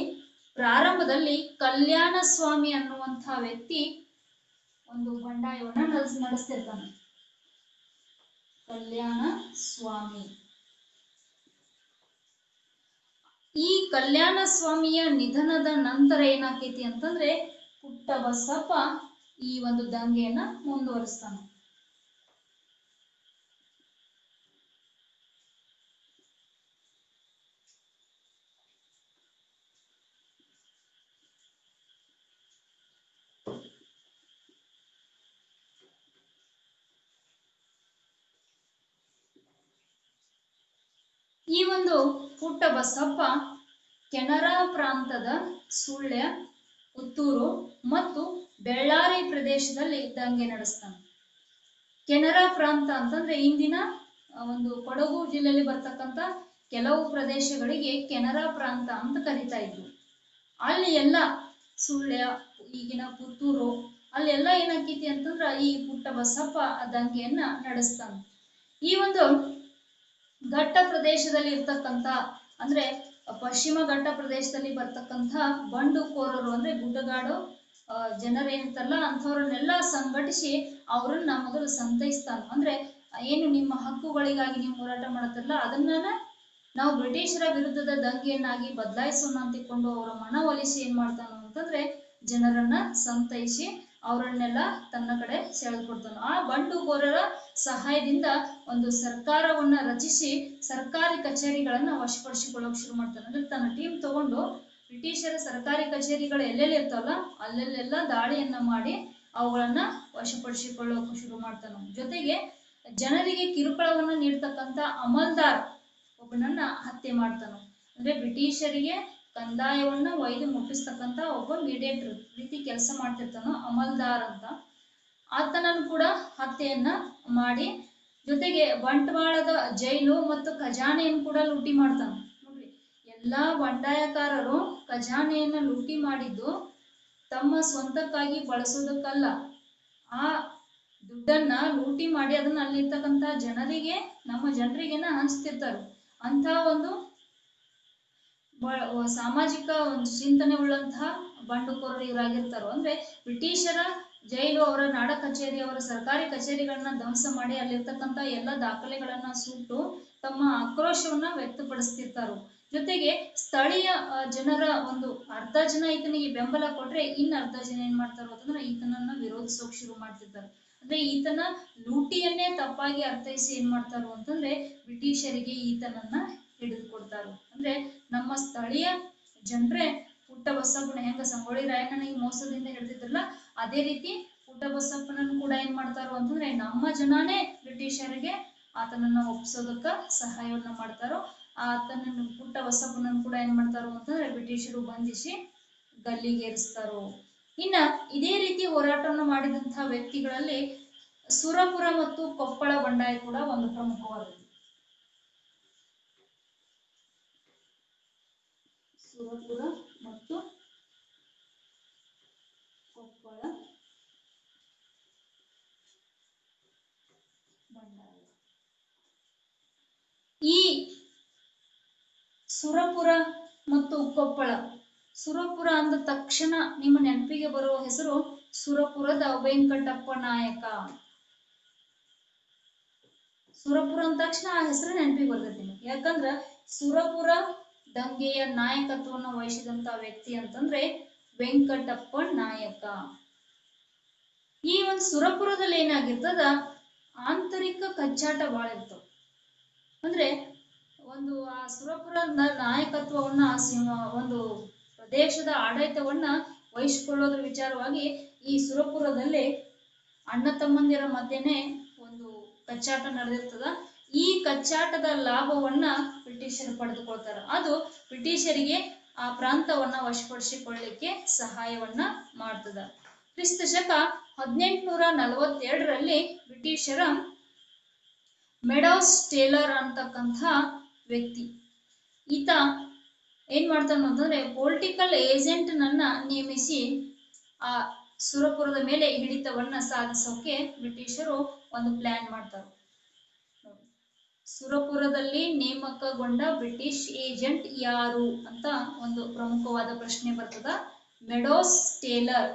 ಪ್ರಾರಂಭದಲ್ಲಿ ಕಲ್ಯಾಣ ಸ್ವಾಮಿ ಅನ್ನುವಂಥ ವ್ಯಕ್ತಿ ಒಂದು ಬಂಡಾಯವನ್ನ ನಡೆಸ್ತಿರ್ತಾನೆ. ಕಲ್ಯಾಣ ಸ್ವಾಮಿ. ಈ ಕಲ್ಯಾಣ ಸ್ವಾಮಿಯ ನಿಧನದ ನಂತರ ಏನಾಕೈತಿ ಅಂತಂದ್ರೆ ಪುಟ್ಟ ಬಸಪ್ಪ ಈ ಒಂದು ದಂಗೆಯನ್ನ ಮುಂದುವರಿಸ್ತಾನೆ. ಈ ಒಂದು ಪುಟ್ಟ ಬಸಪ್ಪ ಕೆನರಾ ಪ್ರಾಂತದ ಸುಳ್ಯ, ಪುತ್ತೂರು ಮತ್ತು ಬೆಳ್ಳಾರಿ ಪ್ರದೇಶದಲ್ಲಿ ದಂಗೆ ನಡೆಸ್ತಾನೆ. ಕೆನರಾ ಪ್ರಾಂತ ಅಂತಂದ್ರೆ ಇಂದಿನ ಒಂದು ಕೊಡಗು ಜಿಲ್ಲೆಯಲ್ಲಿ ಬರ್ತಕ್ಕಂಥ ಕೆಲವು ಪ್ರದೇಶಗಳಿಗೆ ಕೆನರಾ ಪ್ರಾಂತ ಅಂತ ಕರಿತಾ ಇದ್ರು. ಅಲ್ಲಿ ಎಲ್ಲ ಸುಳ್ಯ, ಈಗಿನ ಪುತ್ತೂರು, ಅಲ್ಲೆಲ್ಲ ಏನಾಕೈತಿ ಅಂತಂದ್ರ ಈ ಪುಟ್ಟ ಬಸಪ್ಪ ಆ ದಂಗೆಯನ್ನ ನಡೆಸ್ತಾನೆ. ಈ ಒಂದು ಘಟ್ಟ ಪ್ರದೇಶದಲ್ಲಿ ಇರ್ತಕ್ಕಂಥ ಅಂದ್ರೆ ಪಶ್ಚಿಮ ಘಟ್ಟ ಪ್ರದೇಶದಲ್ಲಿ ಬರ್ತಕ್ಕಂಥ ಬಂಡುಕೋರರು ಅಂದ್ರೆ ಗುಡ್ಡಗಾಡು ಜನರೇನಿರ್ತಾರಲ್ಲ ಅಂಥವ್ರನ್ನೆಲ್ಲ ಸಂಘಟಿಸಿ ಅವ್ರನ್ನ ಮೊದಲು ಸಂತೈಸ್ತಾನ. ಅಂದ್ರೆ ಏನು ನಿಮ್ಮ ಹಕ್ಕುಗಳಿಗಾಗಿ ನೀವು ಹೋರಾಟ ಮಾಡತ್ತಿರಲ್ಲ ಅದನ್ನ ನಾವು ಬ್ರಿಟಿಷರ ವಿರುದ್ಧದ ದಂಗೆಯನ್ನಾಗಿ ಬದಲಾಯಿಸೋಣ ಅಂತಿಕೊಂಡು ಅವರ ಮನವೊಲಿಸಿ ಏನ್ ಮಾಡ್ತಾನು ಅಂತಂದ್ರೆ ಜನರನ್ನ ಸಂತೈಸಿ ಅವರನ್ನೆಲ್ಲ ತನ್ನ ಕಡೆ ಸೆಳೆದುಕೊಡ್ತಾನೆ. ಆ ಬಂಡುಕೋರರ ಸಹಾಯದಿಂದ ಒಂದು ಸರ್ಕಾರವನ್ನ ರಚಿಸಿ ಸರ್ಕಾರಿ ಕಚೇರಿಗಳನ್ನ ವಶಪಡಿಸಿಕೊಳ್ಳೋಕೆ ಶುರು ಮಾಡ್ತಾನೆ. ಅಂದ್ರೆ ತನ್ನ ಟೀಮ್ ತಗೊಂಡು ಬ್ರಿಟಿಷರ ಸರ್ಕಾರಿ ಕಚೇರಿಗಳು ಎಲ್ಲೆಲ್ಲಿ ಇರ್ತಾವಲ್ಲ ಅಲ್ಲೆಲ್ಲೆಲ್ಲ ದಾಳಿಯನ್ನ ಮಾಡಿ ಅವುಗಳನ್ನ ವಶಪಡಿಸಿಕೊಳ್ಳೋಕೆ ಶುರು ಮಾಡ್ತಾನೆ. ಜೊತೆಗೆ ಜನರಿಗೆ ಕಿರುಕುಳವನ್ನ ನೀಡ್ತಕ್ಕಂಥ ಅಮಲ್ದಾರ್ ಒಬ್ಬನನ್ನ ಹತ್ಯೆ ಮಾಡ್ತಾನೆ. ಅಂದ್ರೆ ಬ್ರಿಟಿಷರಿಗೆ ಕಂದಾಯವನ್ನ ಒಯ್ದು ಮುಟ್ಟಿಸ್ತಕ್ಕಂಥ ಒಬ್ಬ ಮೀಡಿಯೇಟರ್ ರೀತಿ ಕೆಲಸ ಮಾಡ್ತಿರ್ತಾನೋ ಅಮಲ್ದಾರ್ ಅಂತ, ಆತನನ್ನು ಕೂಡ ಹತ್ಯೆಯನ್ನ ಮಾಡಿ ಜೊತೆಗೆ ಬಂಟ್ವಾಳದ ಜೈಲು ಮತ್ತು ಖಜಾನೆಯನ್ನು ಕೂಡ ಲೂಟಿ ಮಾಡ್ತಾನೆ. ನೋಡ್ರಿ, ಎಲ್ಲಾ ಬಂಡಾಯಕಾರರು ಖಜಾನೆಯನ್ನ ಲೂಟಿ ಮಾಡಿದ್ದು ತಮ್ಮ ಸ್ವಂತಕ್ಕಾಗಿ ಬಳಸೋದಕ್ಕಲ್ಲ, ಆ ದುಡ್ಡನ್ನ ಲೂಟಿ ಮಾಡಿ ಅದನ್ನ ಅಲ್ಲಿರ್ತಕ್ಕಂಥ ಜನರಿಗೆ, ನಮ್ಮ ಜನರಿಗೆನ ಹಂಚ್ತಿರ್ತಾರೆ. ಅಂತ ಒಂದು ಸಾಮಾಜಿಕ ಒಂದು ಚಿಂತನೆ ಉಳ್ಳಂತಹ ಬಂಡುಕೋರರು ಇವರಾಗಿರ್ತಾರೋ. ಅಂದ್ರೆ ಬ್ರಿಟಿಷರ ಜೈಲು, ಅವರ ನಾಡ ಕಚೇರಿ, ಅವರ ಸರ್ಕಾರಿ ಕಚೇರಿಗಳನ್ನ ಧ್ವಂಸ ಮಾಡಿ ಅಲ್ಲಿರ್ತಕ್ಕಂಥ ಎಲ್ಲ ದಾಖಲೆಗಳನ್ನ ಸುಟ್ಟು ತಮ್ಮ ಆಕ್ರೋಶವನ್ನ ವ್ಯಕ್ತಪಡಿಸ್ತಿರ್ತಾರೋ. ಜೊತೆಗೆ ಸ್ಥಳೀಯ ಜನರ ಒಂದು ಅರ್ಧ ಜನ ಈತನಿಗೆ ಬೆಂಬಲ ಕೊಟ್ರೆ ಇನ್ನು ಅರ್ಧ ಜನ ಏನ್ ಮಾಡ್ತಾರೋ ಅಂತಂದ್ರೆ ಈತನನ್ನ ವಿರೋಧಿಸೋಕ್ ಶುರು ಮಾಡ್ತಿರ್ತಾರೆ. ಅಂದ್ರೆ ಈತನ ಲೂಟಿಯನ್ನೇ ತಪ್ಪಾಗಿ ಅರ್ಥೈಸಿ ಏನ್ ಮಾಡ್ತಾರೋ ಅಂತಂದ್ರೆ ಬ್ರಿಟಿಷರಿಗೆ ಈತನನ್ನ ಹಿಡಿದುಕೊಡ್ತಾರೋ. ಅಂದ್ರೆ ನಮ್ಮ ಸ್ಥಳೀಯ ಜನರೇ ಪುಟ್ಟಬಸಪ್ಪನ ಹೆಂಗ ಸಂಗೊಳ್ಳಿ ರಾಯಣ್ಣನಿಗೆ ಮೋಸದಿಂದ ಹಿಡಿದಿದ್ರಲ್ಲ, ಅದೇ ರೀತಿ ಪುಟ್ಟಬಸಪ್ಪನನ್ನು ಕೂಡ ಏನ್ ಮಾಡ್ತಾರೋ ಅಂತಂದ್ರೆ ನಮ್ಮ ಜನನೇ ಬ್ರಿಟಿಷರಿಗೆ ಆತನನ್ನ ಒಪ್ಪಿಸೋದಕ್ಕ ಸಹಾಯವನ್ನ ಮಾಡ್ತಾರೋ. ಆತನನ್ನು ಪುಟ್ಟಬಸಪ್ಪನನ್ನು ಕೂಡ ಏನ್ ಮಾಡ್ತಾರೋ ಅಂತಂದ್ರೆ ಬ್ರಿಟಿಷರು ಬಂಧಿಸಿ ಗಲ್ಲಿಗೇರಿಸ್ತಾರೋ. ಇನ್ನ ಇದೇ ರೀತಿ ಹೋರಾಟವನ್ನು ಮಾಡಿದಂತಹ ವ್ಯಕ್ತಿಗಳಲ್ಲಿ ಸುರಪುರ ಮತ್ತು ಕೊಪ್ಪಳ ಬಂಡಾಯ ಕೂಡ ಒಂದು ಪ್ರಮುಖವಾದದ್ದು. ಸುರಪುರ ಮತ್ತು ಕೊಪ್ಪಳ ಬಂಡಾಯ. ಈ ಸುರಪುರ ಮತ್ತು ಕೊಪ್ಪಳ, ಸುರಪುರ ಅಂದ ತಕ್ಷಣ ನಿಮ್ಮ ನೆನಪಿಗೆ ಬರುವ ಹೆಸರು ಸುರಪುರದ ವೆಂಕಟಪ್ಪ ನಾಯಕ. ಸುರಪುರ ಅಂದ ತಕ್ಷಣ ಆ ಹೆಸರು ನೆನಪಿಗೆ ಬರ್ತೈತಿ ನಿಮಗೆ. ಯಾಕಂದ್ರ ಸುರಪುರ ದಂಗೆಯ ನಾಯಕತ್ವವನ್ನು ವಹಿಸಿದಂತ ವ್ಯಕ್ತಿ ಅಂತಂದ್ರೆ ವೆಂಕಟಪ್ಪ ನಾಯಕ. ಈ ಒಂದು ಸುರಪುರದಲ್ಲಿ ಏನಾಗಿರ್ತದ, ಆಂತರಿಕ ಕಚ್ಚಾಟ ಬಾಳ ಇರ್ತವ. ಅಂದ್ರೆ ಒಂದು ಆ ಸುರಪುರ ನಾಯಕತ್ವವನ್ನ ಒಂದು ಪ್ರದೇಶದ ಆಡಳಿತವನ್ನ ವಹಿಸಿಕೊಳ್ಳೋದ್ರ ವಿಚಾರವಾಗಿ ಈ ಸುರಪುರದಲ್ಲಿ ಅಣ್ಣ ತಮ್ಮಂದಿರ ಮಧ್ಯೆನೆ ಒಂದು ಕಚ್ಚಾಟ ನಡೆದಿರ್ತದ. ಈ ಕಚ್ಚಾಟದ ಲಾಭವನ್ನ ಬ್ರಿಟಿಷರು ಪಡೆದುಕೊಳ್ತಾರ. ಅದು ಬ್ರಿಟಿಷರಿಗೆ ಆ ಪ್ರಾಂತವನ್ನ ವಶಪಡಿಸಿಕೊಳ್ಳಲಿಕ್ಕೆ ಸಹಾಯವನ್ನ ಮಾಡ್ತದ. ಕ್ರಿಸ್ತ ಶಕ 1842ರಲ್ಲಿ ಬ್ರಿಟಿಷರ ಮೆಡೋಸ್ ಟೇಲರ್ ಅಂತಕ್ಕಂಥ ವ್ಯಕ್ತಿ, ಈತ ಏನ್ ಮಾಡ್ತಾನ ಅಂತಂದ್ರೆ ಪೊಲಿಟಿಕಲ್ ಏಜೆಂಟ್ ನನ್ನ ನೇಮಿಸಿ ಆ ಸುರಪುರದ ಮೇಲೆ ಹಿಡಿತವನ್ನ ಸಾಧಿಸೋಕೆ ಬ್ರಿಟಿಷರು ಒಂದು ಪ್ಲಾನ್ ಮಾಡ್ತಾರೆ. ಸುರಪುರದಲ್ಲಿ ನೇಮಕಗೊಂಡ ಬ್ರಿಟಿಷ್ ಏಜೆಂಟ್ ಯಾರು ಅಂತ ಒಂದು ಪ್ರಮುಖವಾದ ಪ್ರಶ್ನೆ ಬರ್ತದ. Meadows Taylor.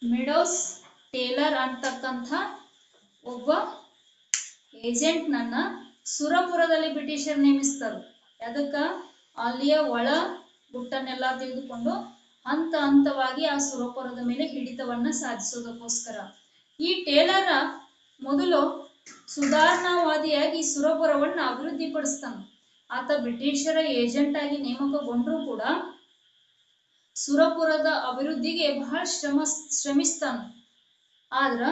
ಮೆಡೋಸ್ ಟೇಲರ್ ಅಂತಕ್ಕಂಥ ಒಬ್ಬ ಏಜೆಂಟ್ ನನ್ನ ಸುರಪುರದಲ್ಲಿ ಬ್ರಿಟಿಷರು ನೇಮಿಸ್ತಾರೆ. ಅದಕ್ಕ ಅಲ್ಲಿಯ ಒಳ ಗುಟ್ಟನ್ನೆಲ್ಲ ತೆಗೆದುಕೊಂಡು ಹಂತ ಹಂತವಾಗಿ ಆ ಸುರಪುರದ ಮೇಲೆ ಹಿಡಿತವನ್ನ ಸಾಧಿಸೋದಕ್ಕೋಸ್ಕರ ಈ ಟೇಲರ ಮೊದಲು ಸುಧಾರಣಾವಾದಿಯಾಗಿ ಸುರಪುರವನ್ನ ಅಭಿವೃದ್ಧಿ ಪಡಿಸ್ತಾನೆ. ಆತ ಬ್ರಿಟಿಷರ ಏಜೆಂಟ್ ಆಗಿ ನೇಮಕಗೊಂಡ್ರೂ ಕೂಡ ಸುರಪುರದ ಅಭಿವೃದ್ಧಿಗೆ ಬಹಳ ಶ್ರಮಿಸ್ತಾನೆ. ಆದ್ರ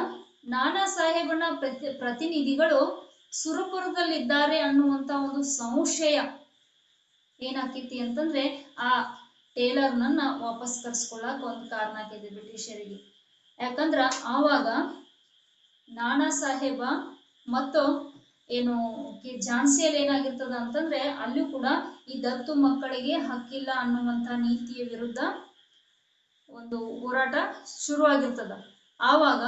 ನಾನಾ ಸಾಹೇಬನ ಪ್ರತಿನಿಧಿಗಳು ಸುರಪುರದಲ್ಲಿದ್ದಾರೆ ಅನ್ನುವಂತ ಒಂದು ಸಂಶಯ ಏನಾಕೈತಿ ಅಂತಂದ್ರೆ ಆ ಟೇಲರ್ನನ್ನ ವಾಪಸ್ ಕರ್ಸ್ಕೊಳ್ಳಾಕ ಒಂದು ಕಾರಣ ಆಕೈತಿ ಬ್ರಿಟಿಷರಿಗೆ. ಯಾಕಂದ್ರ ಆವಾಗ ನಾನಾ ಸಾಹೇಬ ಮತ್ತು ಏನು ಝಾನ್ಸಿಯಲ್ಲಿ ಏನಾಗಿರ್ತದ ಅಂತಂದ್ರೆ ಅಲ್ಲೂ ಕೂಡ ಈ ದತ್ತು ಮಕ್ಕಳಿಗೆ ಹಕ್ಕಿಲ್ಲ ಅನ್ನುವಂತ ನೀತಿಯ ವಿರುದ್ಧ ಒಂದು ಹೋರಾಟ ಶುರುವಾಗಿರ್ತದ. ಆವಾಗ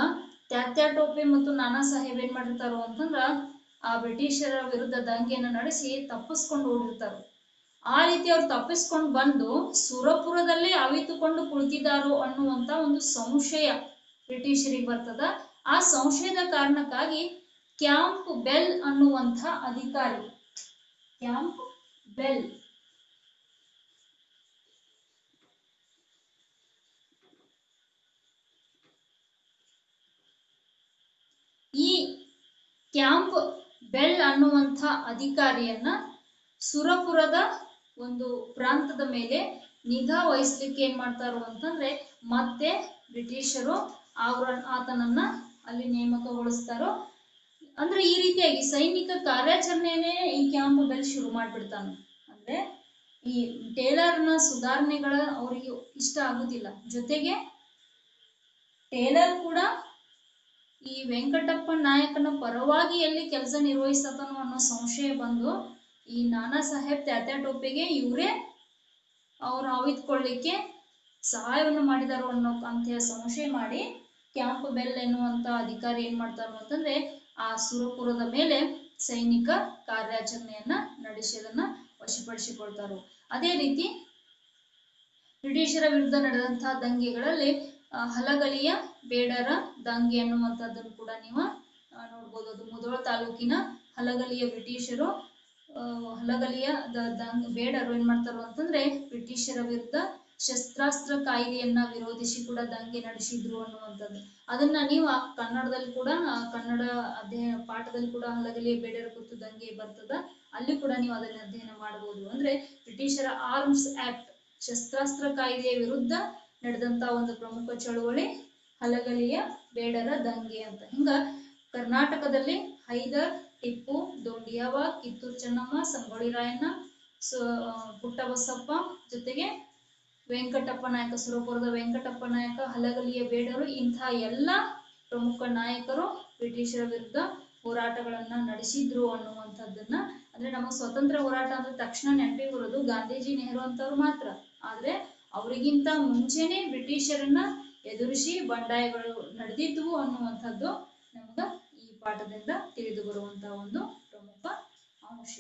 ತ್ಯಾತ್ಯಾ ಟೋಪೆ ಮತ್ತು ನಾನಾ ಸಾಹೇಬ್ ಏನ್ ಮಾಡಿರ್ತಾರೋ ಅಂತಂದ್ರ ಆ ಬ್ರಿಟಿಷರ ವಿರುದ್ಧ ದಂಗೆಯನ್ನು ನಡೆಸಿ ತಪ್ಪಿಸ್ಕೊಂಡು ಓಡಿರ್ತಾರ. ಆ ರೀತಿ ಅವ್ರು ತಪ್ಪಿಸ್ಕೊಂಡು ಬಂದು ಸುರಪುರದಲ್ಲೇ ಅವಿತುಕೊಂಡು ಕುಳಿತಿದ್ದಾರೋ ಅನ್ನುವಂತ ಒಂದು ಸಂಶಯ ಬ್ರಿಟಿಷರಿಗೆ ಬರ್ತದ. ಆ ಸಂಶಯದ ಕಾರಣಕ್ಕಾಗಿ ಕ್ಯಾಂಪ್ ಬೆಲ್ ಅನ್ನುವಂಥ ಅಧಿಕಾರಿ, ಕ್ಯಾಂಪ್ ಬೆಲ್ ಈ ಕ್ಯಾಂಪ್ ಬೆಲ್ ಅನ್ನುವಂಥ ಅಧಿಕಾರಿಯನ್ನ ಸುರಪುರದ ಒಂದು ಪ್ರಾಂತದ ಮೇಲೆ ನಿಗಾ ವಹಿಸ್ಲಿಕ್ಕೆ ಏನ್ ಮಾಡ್ತಾರೋ ಅಂತಂದ್ರೆ ಮತ್ತೆ ಬ್ರಿಟಿಷರು ಆತನನ್ನ ಅಲ್ಲಿ ನೇಮಕಗೊಳಿಸ್ತಾರೋ. ಅಂದ್ರೆ ಈ ರೀತಿಯಾಗಿ ಸೈನಿಕ ಕಾರ್ಯಾಚರಣೆಯನ್ನೇ ಈ ಕ್ಯಾಂಪ್ ಬೆಲ್ ಶುರು ಮಾಡ್ಬಿಡ್ತಾನೆ. ಅಂದ್ರೆ ಈ ಟೇಲರ್ನ ಸುಧಾರಣೆಗಳ ಅವರಿಗೆ ಇಷ್ಟ ಆಗುದಿಲ್ಲ. ಜೊತೆಗೆ ಟೇಲರ್ ಕೂಡ ಈ ವೆಂಕಟಪ್ಪ ನಾಯಕನ ಪರವಾಗಿ ಎಲ್ಲಿ ಕೆಲಸ ನಿರ್ವಹಿಸತನೋ ಅನ್ನೋ ಸಂಶಯ ಬಂದು ಈ ನಾನಾ ಸಾಹೇಬ್ ತ್ಯಾತ್ಯಾ ಟೋಪೆಗೆ ಇವರೇ ಅವ್ರು ಅವಿತ್ಕೊಳ್ಳಿಕ್ಕೆ ಸಹಾಯವನ್ನು ಮಾಡಿದಾರೋ ಅನ್ನೋ ಅಂತ ಸಂಶಯ ಮಾಡಿ ಕ್ಯಾಂಪ್ ಬೆಲ್ ಎನ್ನುವಂತ ಅಧಿಕಾರಿ ಏನ್ ಮಾಡ್ತಾರೋ ಅಂತಂದ್ರೆ ಆ ಸುರಪುರದ ಮೇಲೆ ಸೈನಿಕ ಕಾರ್ಯಾಚರಣೆಯನ್ನ ನಡೆಸಿ ಅದನ್ನ ವಶಪಡಿಸಿಕೊಳ್ತಾರೋ. ಅದೇ ರೀತಿ ಬ್ರಿಟಿಷರ ವಿರುದ್ಧ ನಡೆದಂತಹ ದಂಗೆಗಳಲ್ಲಿ ಹಲಗಲಿಯ ಬೇಡರ ದಂಗೆ ಅನ್ನುವಂಥದ್ದನ್ನು ಕೂಡ ನೀವು ನೋಡ್ಬೋದು. ಅದು ಮುಧೋಳ ತಾಲೂಕಿನ ಹಲಗಲಿಯ ಬ್ರಿಟಿಷರು ಹಲಗಲಿಯ ಬೇಡರು ಏನ್ ಮಾಡ್ತಾರೋ ಅಂತಂದ್ರೆ ಬ್ರಿಟಿಷರ ವಿರುದ್ಧ ಶಸ್ತ್ರಾಸ್ತ್ರ ಕಾಯ್ದೆಯನ್ನ ವಿರೋಧಿಸಿ ಕೂಡ ದಂಗೆ ನಡೆಸಿದ್ರು ಅನ್ನುವಂಥದ್ದು. ಅದನ್ನ ನೀವು ಕನ್ನಡದಲ್ಲಿ ಕೂಡ ಕನ್ನಡ ಅಧ್ಯಯನ ಪಾಠದಲ್ಲಿ ಕೂಡ ಹಲಗಲಿಯ ಬೇಡರ ಕುರಿತು ದಂಗೆ ಬರ್ತದ, ಅಲ್ಲಿ ಕೂಡ ನೀವು ಅದನ್ನ ಅಧ್ಯಯನ ಮಾಡಬಹುದು. ಅಂದ್ರೆ ಬ್ರಿಟಿಷರ ಆರ್ಮ್ಸ್ ಆಕ್ಟ್ ಶಸ್ತ್ರಾಸ್ತ್ರ ಕಾಯ್ದೆಯ ವಿರುದ್ಧ ನಡೆದಂತ ಒಂದು ಪ್ರಮುಖ ಚಳುವಳಿ ಹಲಗಲಿಯ ಬೇಡರ ದಂಗೆ ಅಂತ. ಹಿಂಗ ಕರ್ನಾಟಕದಲ್ಲಿ ಹೈದರ್, ಟಿಪ್ಪು, ದೋಂಡಿಯಾವ, ಕಿತ್ತೂರು ಚೆನ್ನಮ್ಮ, ಸಂಗೊಳ್ಳಿ ರಾಯಣ್ಣ, ಪುಟ್ಟಬಸಪ್ಪ ಜೊತೆಗೆ ವೆಂಕಟಪ್ಪ ನಾಯಕ, ಸುರಪುರದ ವೆಂಕಟಪ್ಪ ನಾಯಕ, ಹಲಗಲಿಯ ಬೇಡರು, ಇಂತಹ ಎಲ್ಲ ಪ್ರಮುಖ ನಾಯಕರು ಬ್ರಿಟಿಷರ ವಿರುದ್ಧ ಹೋರಾಟಗಳನ್ನ ನಡೆಸಿದ್ರು ಅನ್ನುವಂಥದ್ದನ್ನ. ಅಂದ್ರೆ ನಮಗೆ ಸ್ವತಂತ್ರ ಹೋರಾಟ ಅಂದ್ರೆ ತಕ್ಷಣ ನೆನಪಿಗೆ ಬರೋದು ಗಾಂಧೀಜಿ, ನೆಹರು ಅಂತವ್ರು ಮಾತ್ರ. ಆದ್ರೆ ಅವರಿಗಿಂತ ಮುಂಚೆನೆ ಬ್ರಿಟಿಷರನ್ನ ಎದುರಿಸಿ ಬಂಡಾಯಗಳು ನಡೆದಿದ್ವು ಅನ್ನುವಂಥದ್ದು ನಮ್ಗ ಈ ಪಾಠದಿಂದ ತಿಳಿದು ಬರುವಂತಹ ಒಂದು ಪ್ರಮುಖ ಅಂಶ.